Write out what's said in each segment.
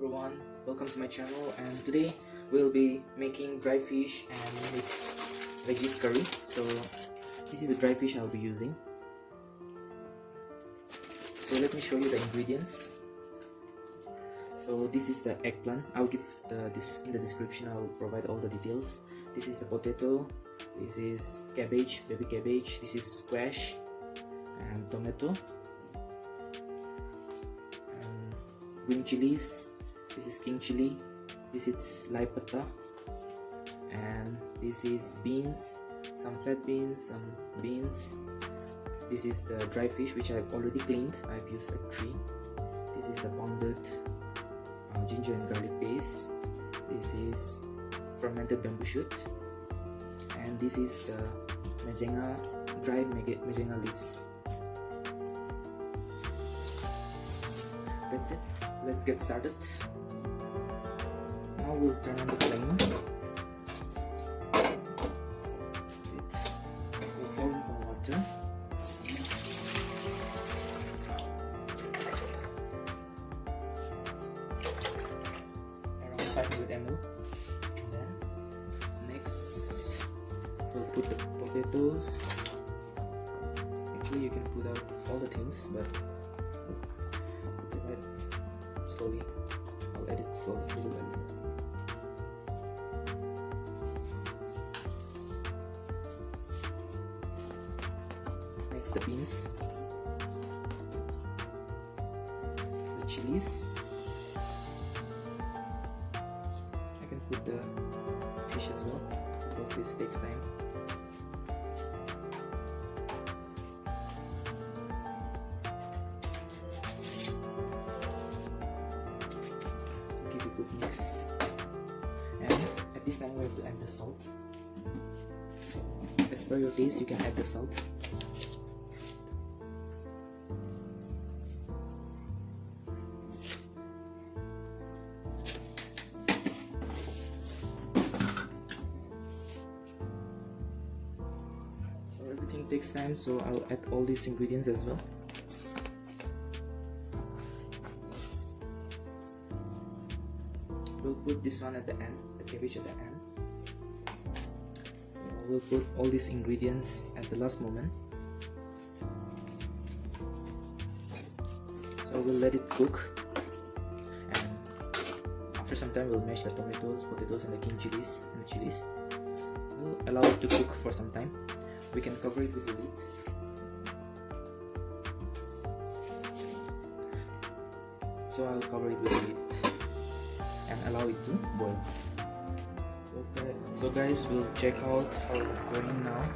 everyone, welcome to my channel, and today we'll be making dry fish and mixed veggies curry. So this is the dry fish I'll be using. So let me show you the ingredients. So this is the eggplant. I'll give this in the description. I'll provide all the details. This is the potato. This is cabbage, baby cabbage. This is squash and tomato. Green chilies. This is king chili. This is lai patta, and this is beans, some fat beans, some beans. This is the dry fish which I've already cleaned. I've used like 3. This is the pounded ginger and garlic paste. This is fermented bamboo shoot, and this is the Mejenga, dried Mejenga leaves. That's it. Let's get started. Now we'll turn on the flame. We'll pour in some water. Around 500 ml. And then next we'll put the potatoes. Actually you can put out all the things, but slowly. I'll add it slowly, little by little. Next, the beans, the chilies. I can put the fish as well because this takes time. Good mix, and at this time we have to add the salt. So as per your taste you can add the salt. So everything takes time, so I'll add all these ingredients as well. We'll put this one at the end, the cabbage at the end. We'll put all these ingredients at the last moment. So we'll let it cook, and after some time we'll mash the tomatoes, potatoes and the king chilies and the chilies. We'll allow it to cook for some time. We can cover it with the lid. So I'll cover it with the lid and allow it to boil. So guys, we'll check out how it's going now.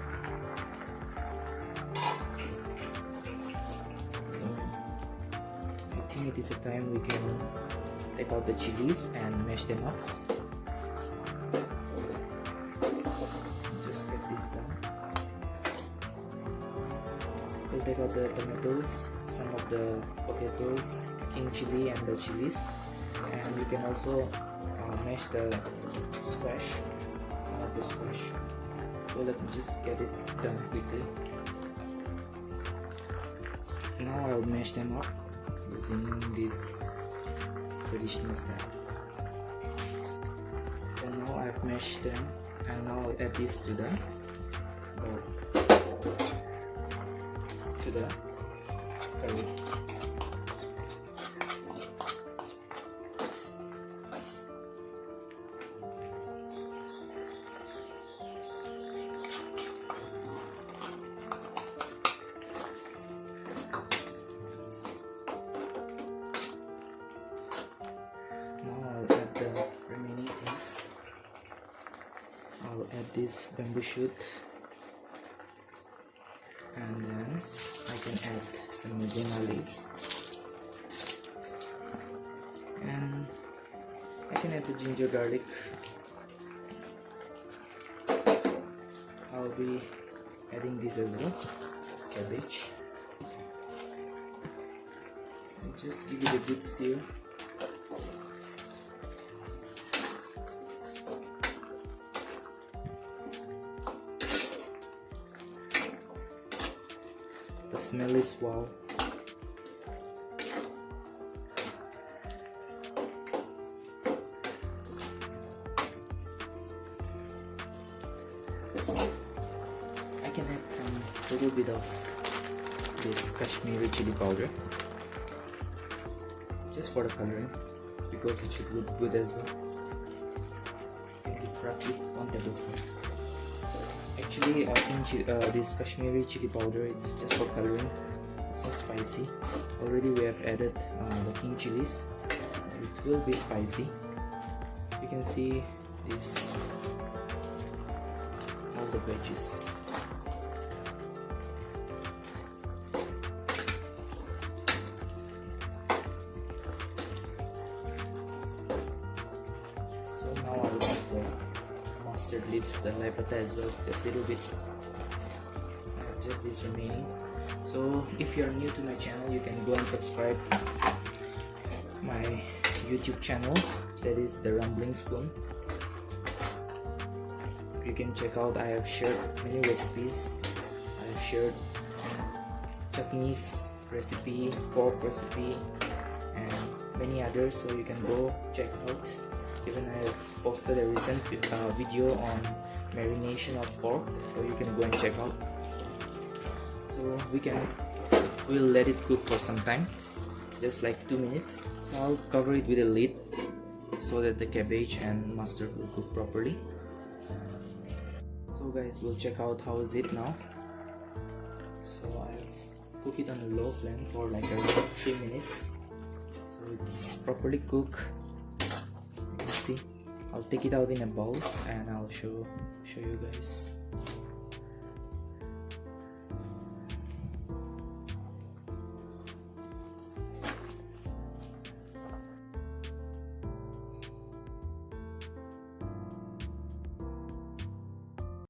I think it is a time we can take out the chilies and mash them up. Just get this done. We'll take out the tomatoes, some of the potatoes, king chili and the chilies. And we can also mash the squash, some of the squash. So let me just get it done quickly. Now I'll mash them up using this traditional style. So now I've mashed them, and now I'll add this to the bowl, to the curry. I'll add this bamboo shoot, and then I can add the Mejenga leaves, and I can add the ginger garlic. I'll be adding this as well, cabbage, and just give it a good stir. The smell is wow. little bit of this Kashmiri chili powder, just for the coloring, because it should look good as well. You can give roughly 1 tablespoon. Actually, this Kashmiri chili powder, it's just for coloring. It's not spicy. Already we have added the king chilies. It will be spicy. You can see this, all the veggies. So now I will add the mustard leaves, the laipata as well, just a little bit. Just this remaining. So if you are new to my channel, you can go and subscribe my YouTube channel, that is the Therumblingspoons. You can check out, I have shared many recipes. I have shared chutneys recipe, pork recipe, and many others, so you can go check out. Even I have posted a recent video on marination of pork, so you can go and check out. So we'll let it cook for some time, just like 2 minutes. So I'll cover it with a lid so that the cabbage and mustard will cook properly. So guys, we'll check out how is it now. So I've cooked it on a low flame for like around 3 minutes. So it's properly cooked. You can see. I'll take it out in a bowl and I'll show you guys.